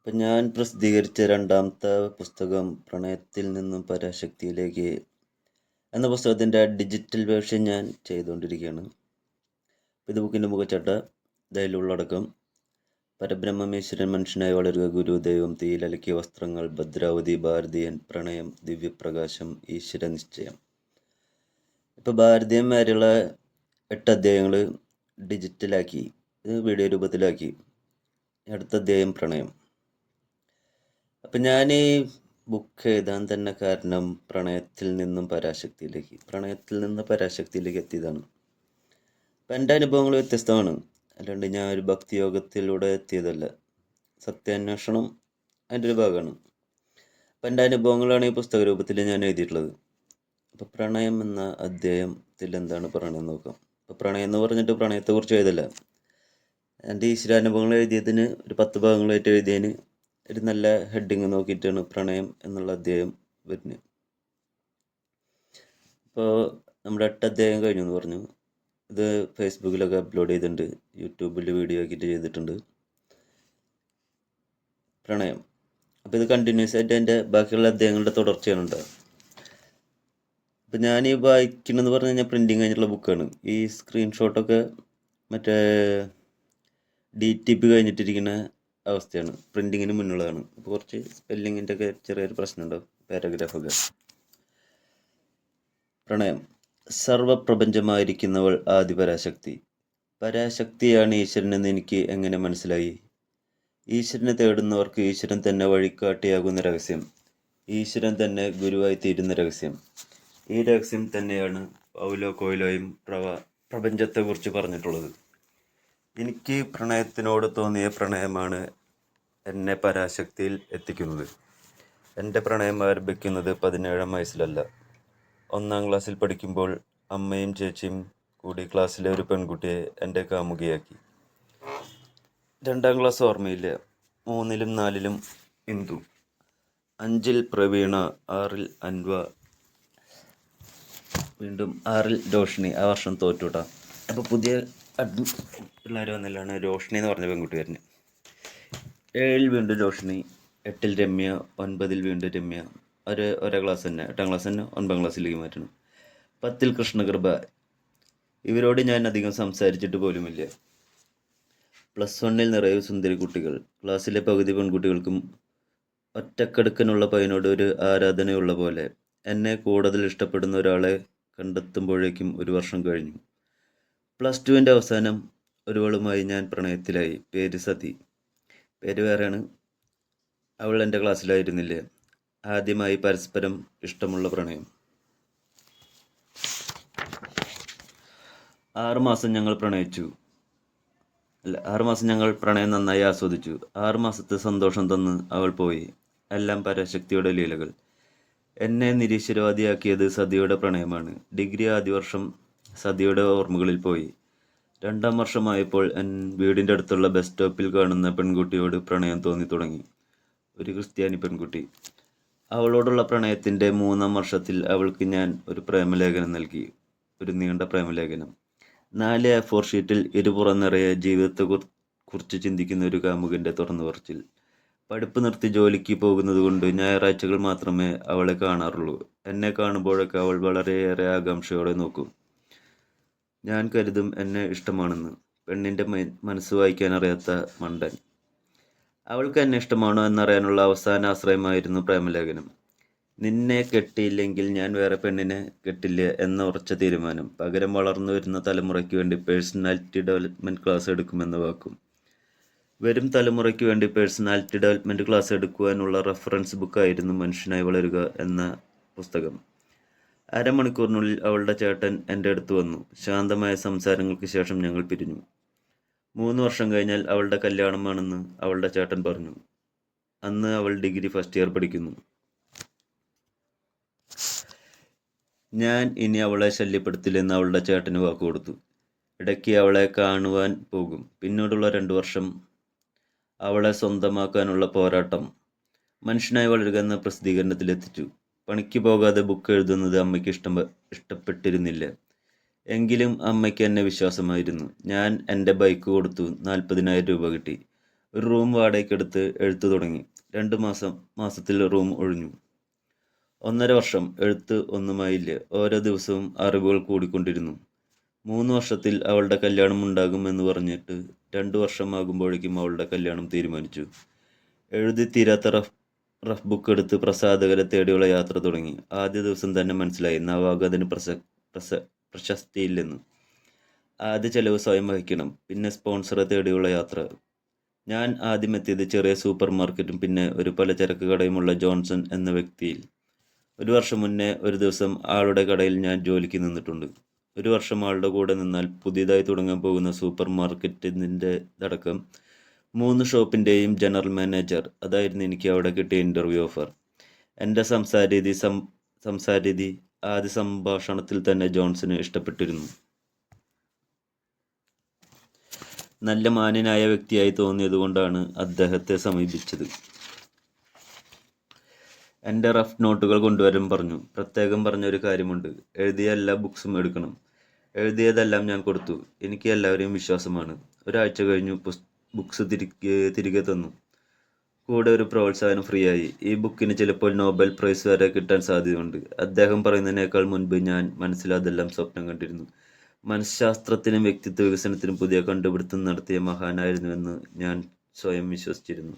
ഞാൻ പ്രസിദ്ധീകരിച്ച രണ്ടാമത്തെ പുസ്തകം പ്രണയത്തിൽ നിന്നും പരാശക്തിയിലേക്ക് എന്ന പുസ്തകത്തിൻ്റെ ഡിജിറ്റൽ വേർഷൻ ഞാൻ ചെയ്തുകൊണ്ടിരിക്കുകയാണ്. ഇത് ബുക്കിൻ്റെ മുഖച്ചട്ട അതിലുള്ളടക്കം പരബ്രഹ്മമീശ്വരൻ മനുഷ്യനായി വളരുക, ഗുരു, ദൈവം, തീയിലലക്കിയ വസ്ത്രങ്ങൾ, ഭദ്രാവതി, ഭാരതീയൻ, പ്രണയം, ദിവ്യപ്രകാശം, ഈശ്വര നിശ്ചയം. ഇപ്പോൾ ഭാരതീയൻ വരെയുള്ള 8 അധ്യായങ്ങൾ ഡിജിറ്റലാക്കി, ഇത് വീഡിയോ രൂപത്തിലാക്കി. അടുത്ത അധ്യായം പ്രണയം. അപ്പം ഞാൻ ഈ ബുക്ക് എഴുതാൻ തന്നെ കാരണം പ്രണയത്തിൽ നിന്ന് പരാശക്തിയിലേക്ക് എത്തിയതാണ്. അപ്പം എൻ്റെ അനുഭവങ്ങൾ വ്യത്യസ്തമാണ്. അല്ലാണ്ട് ഞാൻ ഒരു ഭക്തിയോഗത്തിലൂടെ എത്തിയതല്ല. സത്യാന്വേഷണം അതിൻ്റെ ഒരു ഭാഗമാണ്. അപ്പം എൻ്റെ അനുഭവങ്ങളാണ് ഈ പുസ്തക രൂപത്തിൽ ഞാൻ എഴുതിയിട്ടുള്ളത്. അപ്പോൾ പ്രണയം എന്ന അധ്യായത്തിൽ എന്താണ് പറയണമെന്ന് നോക്കാം. അപ്പോൾ പ്രണയം എന്ന് പറഞ്ഞിട്ട് പ്രണയത്തെക്കുറിച്ച് എഴുതല്ല. എൻ്റെ ഈശ്വരാനുഭവങ്ങൾ എഴുതിയതിന് ഒരു 10 ഭാഗങ്ങളായിട്ട് എഴുതിയതിന് ഒരു നല്ല ഹെഡിങ് നോക്കിയിട്ടാണ് പ്രണയം എന്നുള്ള അധ്യായം വരുന്നത്. ഇപ്പോൾ നമ്മുടെ 8 അധ്യായം കഴിഞ്ഞു എന്ന് പറഞ്ഞു. ഇത് ഫേസ്ബുക്കിലൊക്കെ അപ്ലോഡ് ചെയ്തിട്ടുണ്ട്, യൂട്യൂബിൽ വീഡിയോ ആക്കിയിട്ട് ചെയ്തിട്ടുണ്ട്. പ്രണയം. അപ്പോൾ ഇത് കണ്ടിന്യൂസ് ആയിട്ട് എൻ്റെ ബാക്കിയുള്ള അധ്യായങ്ങളുടെ തുടർച്ചയാണ് ഉണ്ടാകുക. അപ്പം ഞാൻ ഈ വായിക്കണമെന്ന് പറഞ്ഞു കഴിഞ്ഞാൽ പ്രിൻറ്റിങ് കഴിഞ്ഞിട്ടുള്ള ബുക്കാണ്. ഈ സ്ക്രീൻഷോട്ടൊക്കെ മറ്റേ DTP കഴിഞ്ഞിട്ടിരിക്കുന്ന അവസ്ഥയാണ്, പ്രിൻറ്റിങ്ങിന് മുന്നുള്ളതാണ്. അപ്പോൾ കുറച്ച് സ്പെല്ലിങ്ങിൻ്റെ ഒക്കെ ചെറിയൊരു പ്രശ്നമുണ്ടാവും, പാരഗ്രാഫൊക്കെ. പ്രണയം. സർവപ്രപഞ്ചമായിരിക്കുന്നവൾ ആദിപരാശക്തി. പരാശക്തിയാണ് ഈശ്വരനെന്ന് എനിക്ക് എങ്ങനെ മനസ്സിലായി? ഈശ്വരനെ തേടുന്നവർക്ക് ഈശ്വരൻ തന്നെ വഴികാട്ടിയാകുന്ന രഹസ്യം, ഈശ്വരൻ തന്നെ ഗുരുവായി തീരുന്ന രഹസ്യം. ഈ രഹസ്യം തന്നെയാണ് പൗലോ കൊയ്ലോയും പ്രപഞ്ചത്തെക്കുറിച്ച് പറഞ്ഞിട്ടുള്ളത്. എനിക്ക് പ്രണയത്തിനോട് തോന്നിയ പ്രണയമാണ് എന്നെ പരാശക്തിയിൽ എത്തിക്കുന്നത്. എൻ്റെ പ്രണയം ആരംഭിക്കുന്നത് 17-ാം വയസ്സിലല്ല. 1-ാം ക്ലാസ്സിൽ പഠിക്കുമ്പോൾ അമ്മയും ചേച്ചിയും കൂടി ക്ലാസ്സിലെ ഒരു പെൺകുട്ടിയെ എൻ്റെ കാമുകിയാക്കി. 2-ാം ക്ലാസ് ഓർമ്മയില്ല. 3-ലും 4-ലും ഇന്ദു, 5-ൽ പ്രവീണ, 6-ൽ അൻവ, വീണ്ടും 6-ൽ രോഷ്ണി. ആ വർഷം തോറ്റുട്ടാ. അപ്പോൾ പുതിയ പിള്ളേർ വന്നില്ലാണ് രോഷ്ണി എന്ന് പറഞ്ഞ പെൺകുട്ടി വരുന്നത്. 7-ൽ വീണ്ടും രോഷ്ണി, 8-ൽ രമ്യ, 9-ൽ വീണ്ടും രമ്യ. ഒരേ ക്ലാസ് തന്നെ, 8-ാം ക്ലാസ് തന്നെ 9-ാം ക്ലാസ്സിലേക്ക് മാറ്റണം. 10-ൽ കൃഷ്ണകൃപ. ഇവരോട് ഞാൻ അധികം സംസാരിച്ചിട്ട് പോലുമില്ല. +1-ൽ നിറയെ സുന്ദരി കുട്ടികൾ. ക്ലാസ്സിലെ പകുതി പെൺകുട്ടികൾക്കും ഒറ്റക്കെടുക്കനുള്ള പയ്യനോട് ഒരു ആരാധനയുള്ള പോലെ. എന്നെ കൂടുതൽ ഇഷ്ടപ്പെടുന്ന ഒരാളെ കണ്ടെത്തുമ്പോഴേക്കും 1 വർഷം കഴിഞ്ഞു. +2-ൻ്റെ അവസാനം ഒരുവളുമായി ഞാൻ പ്രണയത്തിലായി. പേര് സതി. പേര് വേറെയാണ്. അവൾ എൻ്റെ ക്ലാസ്സിലായിരുന്നില്ല. ആദ്യമായി പരസ്പരം ഇഷ്ടമുള്ള പ്രണയം. 6 മാസം ഞങ്ങൾ പ്രണയം നന്നായി ആസ്വദിച്ചു. 6 മാസത്തെ സന്തോഷം തന്ന് അവൾ പോയി. എല്ലാം പരാശക്തിയുടെ ലീലകൾ. എന്നെ നിരീശ്വരവാദിയാക്കിയത് സതിയുടെ പ്രണയമാണ്. ഡിഗ്രി ആദ്യ വർഷം സതിയുടെ ഓർമ്മകളിൽ പോയി. 2-ാം വർഷമായപ്പോൾ വീടിൻ്റെ അടുത്തുള്ള ബസ് സ്റ്റോപ്പിൽ കാണുന്ന പെൺകുട്ടിയോട് പ്രണയം തോന്നി തുടങ്ങി. ഒരു ക്രിസ്ത്യാനി പെൺകുട്ടി. അവളോടുള്ള പ്രണയത്തിൻ്റെ 3-ാം വർഷത്തിൽ അവൾക്ക് ഞാൻ ഒരു പ്രേമലേഖനം നൽകി. ഒരു നീണ്ട പ്രേമലേഖനം. 4 A4 ഷീറ്റിൽ ഇരുപുറം നിറയെ ജീവിതത്തെക്കുറിച്ച് ചിന്തിക്കുന്ന ഒരു കാമുകൻ്റെ തുറന്നു പറച്ചിൽ. പഠിപ്പ് നിർത്തി ജോലിക്ക് പോകുന്നത് കൊണ്ട് ഞായറാഴ്ചകൾ മാത്രമേ അവളെ കാണാറുള്ളൂ. എന്നെ കാണുമ്പോഴൊക്കെ അവൾ വളരെയേറെ ആകാംക്ഷയോടെ നോക്കും. ഞാൻ കരുതും എന്നെ ഇഷ്ടമാണെന്ന്. പെണ്ണിൻ്റെ മനസ്സ് വായിക്കാൻ അറിയാത്ത മണ്ടൻ. അവൾക്ക് എന്നെ ഇഷ്ടമാണോ എന്നറിയാനുള്ള അവസാന ആശ്രയമായിരുന്നു പ്രേമലേഖനം. നിന്നെ കെട്ടിയില്ലെങ്കിൽ ഞാൻ വേറെ പെണ്ണിനെ കെട്ടില്ല എന്ന ഉറച്ച തീരുമാനം. പകരം വളർന്നു വരുന്ന തലമുറയ്ക്ക് വേണ്ടി പേഴ്സണാലിറ്റി ഡെവലപ്മെൻറ്റ് ക്ലാസ് എടുക്കുമെന്ന വാക്കും. വരും തലമുറയ്ക്ക് വേണ്ടി പേഴ്സണാലിറ്റി ഡെവലപ്മെൻറ്റ് ക്ലാസ് എടുക്കുവാനുള്ള റെഫറൻസ് ബുക്കായിരുന്നു മനുഷ്യനായി വളരുക എന്ന പുസ്തകം. 1/2 മണിക്കൂറിനുള്ളിൽ അവളുടെ ചേട്ടൻ എൻ്റെ അടുത്ത് വന്നു. ശാന്തമായ സംസാരങ്ങൾക്ക് ശേഷം ഞങ്ങൾ പിരിഞ്ഞു. 3 വർഷം കഴിഞ്ഞാൽ അവളുടെ കല്യാണമാണെന്ന് അവളുടെ ചേട്ടൻ പറഞ്ഞു. അന്ന് അവൾ ഡിഗ്രി ഫസ്റ്റ് ഇയർ പഠിക്കുന്നു. ഞാൻ ഇനി അവളെ ശല്യപ്പെടുത്തില്ലെന്ന് അവളുടെ ചേട്ടന് വാക്കുകൊടുത്തു. ഇടയ്ക്ക് അവളെ കാണുവാൻ പോകും. പിന്നീടുള്ള 2 വർഷം അവളെ സ്വന്തമാക്കാനുള്ള പോരാട്ടം. മനുഷ്യനായി വളരുക എന്ന പ്രസിദ്ധീകരണത്തിലെത്തിച്ചു. പണിക്ക് പോകാതെ ബുക്ക് എഴുതുന്നത് അമ്മയ്ക്ക് ഇഷ്ടപ്പെട്ടിരുന്നില്ല. എങ്കിലും അമ്മയ്ക്ക് എന്നെ വിശ്വാസമായിരുന്നു. ഞാൻ എൻ്റെ ബൈക്ക് കൊടുത്തു. 40,000 രൂപ കിട്ടി. ഒരു റൂം വാടകയ്ക്കെടുത്ത് എഴുത്തു തുടങ്ങി. 2 മാസത്തിൽ റൂം ഒഴിഞ്ഞു. 1.5 വർഷം എഴുത്ത് ഒന്നുമായില്ല. ഓരോ ദിവസവും അറിവുകൾ കൂടിക്കൊണ്ടിരുന്നു. 3 വർഷത്തിൽ അവളുടെ കല്യാണം ഉണ്ടാകുമെന്ന് പറഞ്ഞിട്ട് 2 വർഷമാകുമ്പോഴേക്കും അവളുടെ കല്യാണം തീരുമാനിച്ചു. എഴുതി തീരാത്ത റഫ് ബുക്ക് എടുത്ത് പ്രസാധകരെ തേടിയുള്ള യാത്ര തുടങ്ങി. ആദ്യ ദിവസം തന്നെ മനസ്സിലായി നവാഗതന് പ്രശസ്തിയില്ലെന്ന്. ആദ്യ ചെലവ് സ്വയം വഹിക്കണം. പിന്നെ സ്പോൺസറെ തേടിയുള്ള യാത്ര. ഞാൻ ആദ്യം എത്തിയത് ചെറിയ സൂപ്പർ മാർക്കറ്റും പിന്നെ ഒരു പലചരക്ക് കടയുമുള്ള ജോൺസൺ എന്ന വ്യക്തിയിൽ. 1 വർഷം മുന്നേ ഒരു ദിവസം ആളുടെ കടയിൽ ഞാൻ ജോലിക്ക് നിന്നിട്ടുണ്ട്. 1 വർഷം ആളുടെ കൂടെ നിന്നാൽ പുതിയതായി തുടങ്ങാൻ പോകുന്ന സൂപ്പർ മാർക്കറ്റിൻ്റെ അടക്കം 3 ഷോപ്പിൻ്റെയും ജനറൽ മാനേജർ. അതായിരുന്നു എനിക്ക് അവിടെ കിട്ടിയ ഇൻ്റർവ്യൂ ഓഫർ. എൻ്റെ സംസാരരീതി ആദ്യ സംഭാഷണത്തിൽ തന്നെ ജോൺസന് ഇഷ്ടപ്പെട്ടിരുന്നു. നല്ല മാന്യനായ വ്യക്തിയായി തോന്നിയതുകൊണ്ടാണ് അദ്ദേഹത്തെ സമീപിച്ചത്. എൻ്റെ റഫ് നോട്ടുകൾ കൊണ്ടുവരാൻ പറഞ്ഞു. പ്രത്യേകം പറഞ്ഞൊരു കാര്യമുണ്ട്. എഴുതിയ എല്ലാ ബുക്സും എടുക്കണം. എഴുതിയതെല്ലാം ഞാൻ കൊടുത്തു. എനിക്ക് എല്ലാവരെയും വിശ്വാസമാണ്. 1 ആഴ്ച കഴിഞ്ഞു ബുക്സ് തിരികെ തന്നു. കൂടെ ഒരു പ്രോത്സാഹനം ഫ്രീ ആയി. ഈ ബുക്കിന് ചിലപ്പോൾ നോബൽ പ്രൈസ് വരെ കിട്ടാൻ സാധ്യതയുണ്ട്. അദ്ദേഹം പറയുന്നതിനേക്കാൾ മുൻപ് ഞാൻ മനസ്സിൽ അതെല്ലാം സ്വപ്നം കണ്ടിരുന്നു. മനഃശാസ്ത്രത്തിനും വ്യക്തിത്വ വികസനത്തിനും പുതിയ കണ്ടുപിടുത്തം നടത്തിയ മഹാനായിരുന്നുവെന്ന് ഞാൻ സ്വയം വിശ്വസിച്ചിരുന്നു.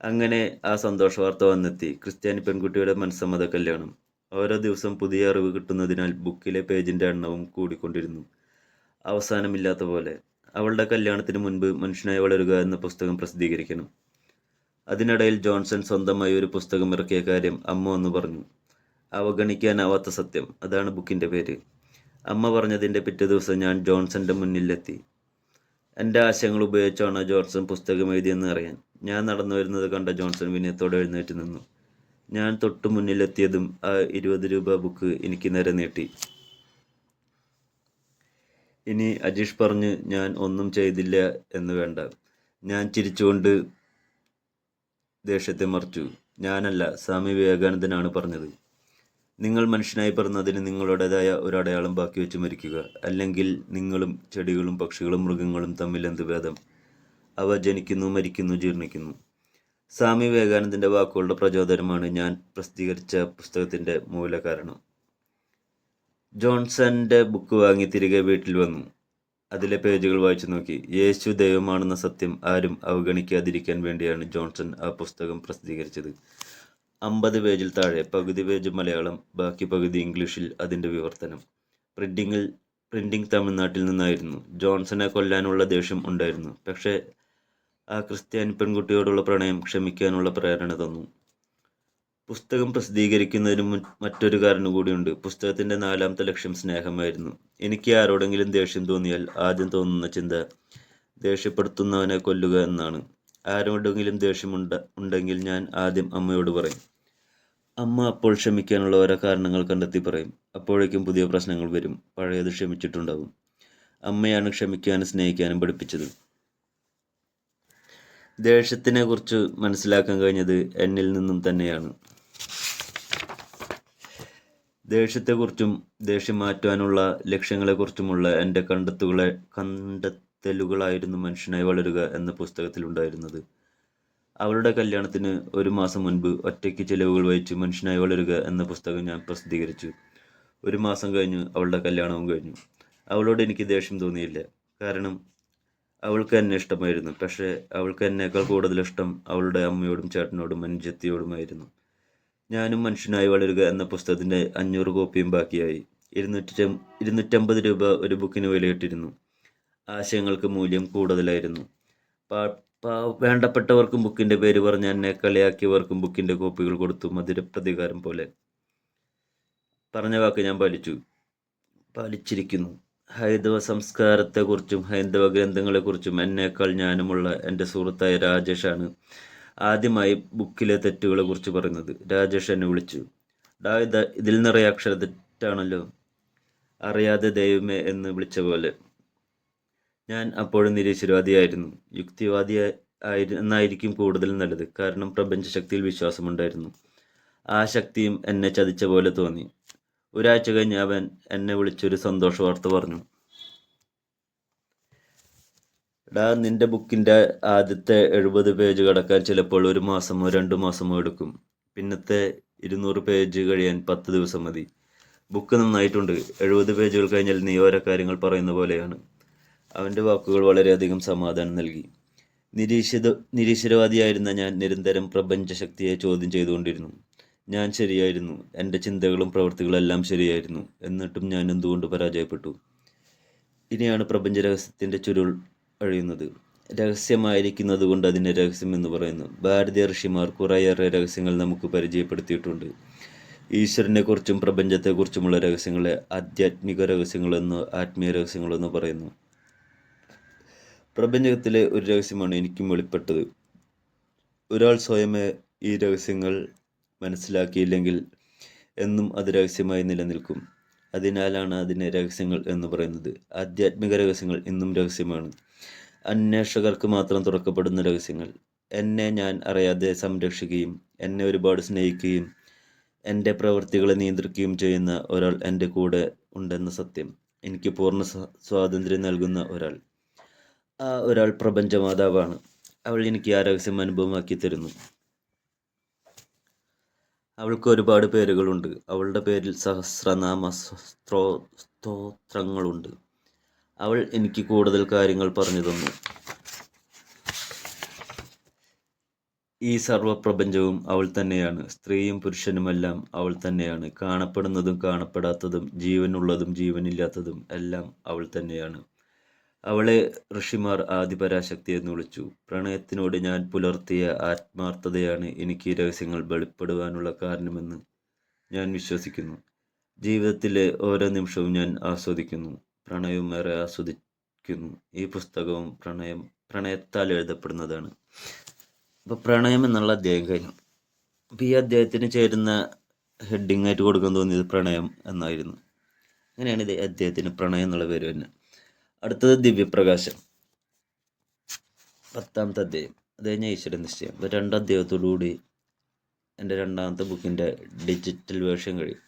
അങ്ങനെ ആ സന്തോഷ വാർത്ത വന്നെത്തി. ക്രിസ്ത്യാനി പെൺകുട്ടിയുടെ മനസ്സമ്മത കല്യാണം. ഓരോ ദിവസം പുതിയ അറിവ് കിട്ടുന്നതിനാൽ ബുക്കിലെ പേജിൻ്റെ എണ്ണവും കൂടിക്കൊണ്ടിരുന്നു. അവസാനമില്ലാത്ത പോലെ. അവളുടെ കല്യാണത്തിന് മുൻപ് മനുഷ്യനായി വളരുക എന്ന പുസ്തകം പ്രസിദ്ധീകരിക്കണം. അതിനിടയിൽ ജോൺസൺ സ്വന്തമായി ഒരു പുസ്തകം ഇറക്കിയ കാര്യം അമ്മ ഒന്ന് പറഞ്ഞു. അവഗണിക്കാനാവാത്ത സത്യം. അതാണ് ബുക്കിൻ്റെ പേര്. അമ്മ പറഞ്ഞതിൻ്റെ പിറ്റേ ദിവസം ഞാൻ ജോൺസന്റെ മുന്നിലെത്തി. എൻ്റെ ആശയങ്ങൾ ഉപയോഗിച്ചാണ് ജോൺസൺ പുസ്തകം എഴുതിയെന്ന് അറിയാൻ. ഞാൻ നടന്നു വരുന്നത് കണ്ട ജോൺസൺ വിനയത്തോടെ എഴുന്നേറ്റ് നിന്നു. ഞാൻ തൊട്ടു മുന്നിലെത്തിയതും ആ 20 രൂപ ബുക്ക് എനിക്ക് നേരെ നീട്ടി. ഇനി അജീഷ് പറഞ്ഞ് ഞാൻ ഒന്നും ചെയ്തില്ല എന്ന് വേണ്ട. ഞാൻ ചിരിച്ചുകൊണ്ട് ദേഷ്യത്തെ മറിച്ചു. ഞാനല്ല, സ്വാമി വിവേകാനന്ദനാണ് പറഞ്ഞത്. നിങ്ങൾ മനുഷ്യനായി പിറന്നതിന് നിങ്ങളുടേതായ ഒരു അടയാളം ബാക്കി വെച്ച് മരിക്കുക. അല്ലെങ്കിൽ നിങ്ങളും ചെടികളും പക്ഷികളും മൃഗങ്ങളും തമ്മിൽ എന്ത് ഭേദം? അവ ജനിക്കുന്നു, മരിക്കുന്നു, ജീർണിക്കുന്നു. സ്വാമി വിവേകാനന്ദൻ്റെ വാക്കുകളുടെ പ്രചോദനമാണ് ഞാൻ പ്രസിദ്ധീകരിച്ച പുസ്തകത്തിൻ്റെ മൂലകാരണം. ജോൺസന്റെ ബുക്ക് വാങ്ങി തിരികെ വീട്ടിൽ വന്നു. അതിലെ പേജുകൾ വായിച്ചു നോക്കി. യേശു ദൈവമാണെന്ന സത്യം ആരും അവഗണിക്കാതിരിക്കാൻ വേണ്ടിയാണ് ജോൺസൺ ആ പുസ്തകം പ്രസിദ്ധീകരിച്ചത്. 50 പേജിൽ താഴെ പകുതി പേജ് മലയാളം, ബാക്കി പകുതി ഇംഗ്ലീഷിൽ അതിൻ്റെ വിവർത്തനം. പ്രിന്റിംഗ് തമിഴ്നാട്ടിൽ നിന്നായിരുന്നു. ജോൺസനെ കൊല്ലാനുള്ള ദേഷ്യം ഉണ്ടായിരുന്നു. പക്ഷേ ആ ക്രിസ്ത്യാനി പെൺകുട്ടിയോടുള്ള പ്രണയം ക്ഷമിക്കാനുള്ള പ്രേരണ തന്നു. പുസ്തകം പ്രസിദ്ധീകരിക്കുന്നതിന് മറ്റൊരു കാരണം കൂടിയുണ്ട്. പുസ്തകത്തിൻ്റെ 4ാമത്തെ ലക്ഷ്യം സ്നേഹമായിരുന്നു. എനിക്ക് ആരോടെങ്കിലും ദേഷ്യം തോന്നിയാൽ ആദ്യം തോന്നുന്ന ചിന്ത ദേഷ്യപ്പെടുത്തുന്നവനെ കൊല്ലുക എന്നാണ്. ആരോടെങ്കിലും ദേഷ്യമുണ്ടെങ്കിൽ ഞാൻ ആദ്യം അമ്മയോട് പറയും. അമ്മ അപ്പോൾ ക്ഷമിക്കാനുള്ള ഓരോ കാരണങ്ങൾ കണ്ടെത്തി പറയും. അപ്പോഴേക്കും പുതിയ പ്രശ്നങ്ങൾ വരും. പഴയത് ക്ഷമിച്ചിട്ടുണ്ടാവും. അമ്മയാണ് ക്ഷമിക്കാനും സ്നേഹിക്കാനും പഠിപ്പിച്ചത്. ദേഷ്യത്തിനെ കുറിച്ച് മനസ്സിലാക്കാൻ കഴിഞ്ഞത് എന്നിൽ നിന്നും തന്നെയാണ്. ദേഷ്യത്തെക്കുറിച്ചും ദേഷ്യം മാറ്റാനുള്ള ലക്ഷ്യങ്ങളെക്കുറിച്ചുമുള്ള എൻ്റെ കണ്ടെത്തലുകളായിരുന്നു മനുഷ്യനായി വളരുക എന്ന പുസ്തകത്തിലുണ്ടായിരുന്നത്. അവളുടെ കല്യാണത്തിന് 1 മാസം മുൻപ് ഒറ്റയ്ക്ക് ചിലവുകൾ വഹിച്ച് മനുഷ്യനായി വളരുക എന്ന പുസ്തകം ഞാൻ പ്രസിദ്ധീകരിച്ചു. 1 മാസം കഴിഞ്ഞ് അവളുടെ കല്യാണവും കഴിഞ്ഞു. അവളോട് എനിക്ക് ദേഷ്യം തോന്നിയില്ല. കാരണം അവൾക്ക് എന്നെ ഇഷ്ടമായിരുന്നു. പക്ഷേ അവൾക്ക് എന്നേക്കാൾ കൂടുതൽ ഇഷ്ടം അവളുടെ അമ്മയോടും ചേട്ടനോടും അനുജത്തിയോടുമായിരുന്നു. ഞാനും മനുഷ്യനായി വളരുക എന്ന പുസ്തകത്തിൻ്റെ 500 കോപ്പിയും ബാക്കിയായി. 250 രൂപ ഒരു ബുക്കിന് വിലയിട്ടിരുന്നു. ആശയങ്ങൾക്ക് മൂല്യം കൂടുതലായിരുന്നു. വേണ്ടപ്പെട്ടവർക്കും ബുക്കിൻ്റെ പേര് പറഞ്ഞ് എന്നെ കളിയാക്കിയവർക്കും ബുക്കിൻ്റെ കോപ്പികൾ കൊടുത്തു. മധുരപ്രതികാരം പോലെ. പറഞ്ഞ വാക്ക് ഞാൻ പാലിച്ചിരിക്കുന്നു. ഹൈന്ദവ സംസ്കാരത്തെക്കുറിച്ചും ഹൈന്ദവ ഗ്രന്ഥങ്ങളെക്കുറിച്ചും എന്നേക്കാൾ ജ്ഞാനമുള്ള എൻ്റെ സുഹൃത്തായ രാജേഷാണ് ആദ്യമായി ബുക്കിലെ തെറ്റുകളെക്കുറിച്ച് പറയുന്നത്. രാജേഷ് എന്നെ വിളിച്ചു. ഇതിൽ നിറയെ അക്ഷരത്തെറ്റാണല്ലോ. അറിയാതെ ദൈവമേ എന്ന് വിളിച്ച പോലെ. ഞാൻ അപ്പോഴും നിരീശ്വരവാദിയായിരുന്നു. യുക്തിവാദി എന്നായിരിക്കും കൂടുതൽ നല്ലത്. കാരണം പ്രപഞ്ചശക്തിയിൽ വിശ്വാസമുണ്ടായിരുന്നു. ആ ശക്തിയും എന്നെ ചതിച്ച പോലെ തോന്നി. 1 ആഴ്ച കഴിഞ്ഞ് അവൻ എന്നെ വിളിച്ചൊരു സന്തോഷ വാർത്ത പറഞ്ഞു. നിന്റെ ബുക്കിൻ്റെ ആദ്യത്തെ 70 പേജ് കടക്കാൻ ചിലപ്പോൾ 1 മാസമോ 2 മാസമോ എടുക്കും. പിന്നത്തെ 200 പേജ് കഴിയാൻ 10 ദിവസം മതി. ബുക്ക് നന്നായിട്ടുണ്ട്. 70 പേജുകൾ കഴിഞ്ഞാൽ നീ ഓരോ കാര്യങ്ങൾ പറയുന്ന പോലെയാണ്. അവൻ്റെ വാക്കുകൾ വളരെയധികം സമാധാനം നൽകി. നിരീശ്വരവാദിയായിരുന്ന ഞാൻ നിരന്തരം പ്രപഞ്ചശക്തിയെ ചോദ്യം ചെയ്തുകൊണ്ടിരുന്നു. ഞാൻ ശരിയായിരുന്നു. എൻ്റെ ചിന്തകളും പ്രവൃത്തികളും എല്ലാം ശരിയായിരുന്നു. എന്നിട്ടും ഞാൻ എന്തുകൊണ്ട് പരാജയപ്പെട്ടു? ഇനിയാണ് പ്രപഞ്ച രഹസ്യത്തിൻ്റെ ചുരുൾ അഴിയുന്നത്. രഹസ്യമായിരിക്കുന്നത് കൊണ്ട് അതിനെ രഹസ്യം എന്ന് പറയുന്നു. ഭാരതീയ ഋഷിമാർ കുറേയേറെ രഹസ്യങ്ങൾ നമുക്ക് പരിചയപ്പെടുത്തിയിട്ടുണ്ട്. ഈശ്വരനെക്കുറിച്ചും പ്രപഞ്ചത്തെക്കുറിച്ചുമുള്ള രഹസ്യങ്ങളെ ആധ്യാത്മിക രഹസ്യങ്ങളെന്നോ ആത്മീയ രഹസ്യങ്ങളെന്നോ പറയുന്നു. പ്രപഞ്ചത്തിലെ ഒരു രഹസ്യമാണ് എനിക്കും വെളിപ്പെട്ടത്. ഒരാൾ സ്വയമേ ഈ രഹസ്യങ്ങൾ മനസ്സിലാക്കിയില്ലെങ്കിൽ എന്നും അത് രഹസ്യമായി നിലനിൽക്കും. അതിനാലാണ് അതിനെ രഹസ്യങ്ങൾ എന്ന് പറയുന്നത്. ആധ്യാത്മിക രഹസ്യങ്ങൾ ഇന്നും രഹസ്യമാണ്. അന്വേഷകർക്ക് മാത്രം തുറക്കപ്പെടുന്ന രഹസ്യങ്ങൾ. എന്നെ ഞാൻ അറിയാതെ സംരക്ഷിക്കുകയും എന്നെ ഒരുപാട് സ്നേഹിക്കുകയും എൻ്റെ പ്രവൃത്തികളെ നിയന്ത്രിക്കുകയും ചെയ്യുന്ന ഒരാൾ എൻ്റെ കൂടെ ഉണ്ടെന്ന സത്യം. എനിക്ക് പൂർണ്ണ സ്വാതന്ത്ര്യം നൽകുന്ന ഒരാൾ. ആ ഒരാൾ പ്രപഞ്ചമാതാവാണ്. അവൾ എനിക്ക് ആ രഹസ്യം അനുഭവമാക്കി തരുന്നു. അവൾക്ക് ഒരുപാട് പേരുകളുണ്ട്. അവളുടെ പേരിൽ സഹസ്രനാമ സ്തോത്രങ്ങളുണ്ട്. അവൾ എനിക്ക് കൂടുതൽ കാര്യങ്ങൾ പറഞ്ഞു തന്നു. ഈ സർവപ്രപഞ്ചവും അവൾ തന്നെയാണ്. സ്ത്രീയും പുരുഷനുമെല്ലാം അവൾ തന്നെയാണ്. കാണപ്പെടുന്നതും കാണപ്പെടാത്തതും ജീവനുള്ളതും ജീവനില്ലാത്തതും എല്ലാം അവൾ തന്നെയാണ്. അവളെ ഋഷിമാർ ആദിപരാശക്തി എന്ന് വിളിച്ചു. പ്രണയത്തിനോട് ഞാൻ പുലർത്തിയ ആത്മാർത്ഥതയാണ് എനിക്ക് ഈ രഹസ്യങ്ങൾ വെളിപ്പെടുവാനുള്ള കാരണമെന്ന് ഞാൻ വിശ്വസിക്കുന്നു. ജീവിതത്തിലെ ഓരോ നിമിഷവും ഞാൻ ആസ്വദിക്കുന്നു. പ്രണയവും ഏറെ ആസ്വദിക്കുന്നു. ഈ പുസ്തകവും പ്രണയത്താൽ എഴുതപ്പെടുന്നതാണ്. അപ്പോൾ പ്രണയം എന്നുള്ള അധ്യായം കഴിഞ്ഞു. അപ്പോൾ ഈ അധ്യായത്തിന് ചേരുന്ന ഹെഡിങ് ആയിട്ട് കൊടുക്കാൻ തോന്നിയത് പ്രണയം എന്നായിരുന്നു. അങ്ങനെയാണ് ഇത് അധ്യായത്തിന് പ്രണയം എന്നുള്ള പേര് തന്നെ. അടുത്തത് ദിവ്യപ്രകാശം, 10ാമത്തെ അധ്യായം. അത് കഴിഞ്ഞാൽ ഈശ്വര നിശ്ചയം. അപ്പോൾ 2 അധ്യായത്തോടുകൂടി എൻ്റെ 2ാമത്തെ ബുക്കിൻ്റെ ഡിജിറ്റൽ വേർഷൻ കഴിയും.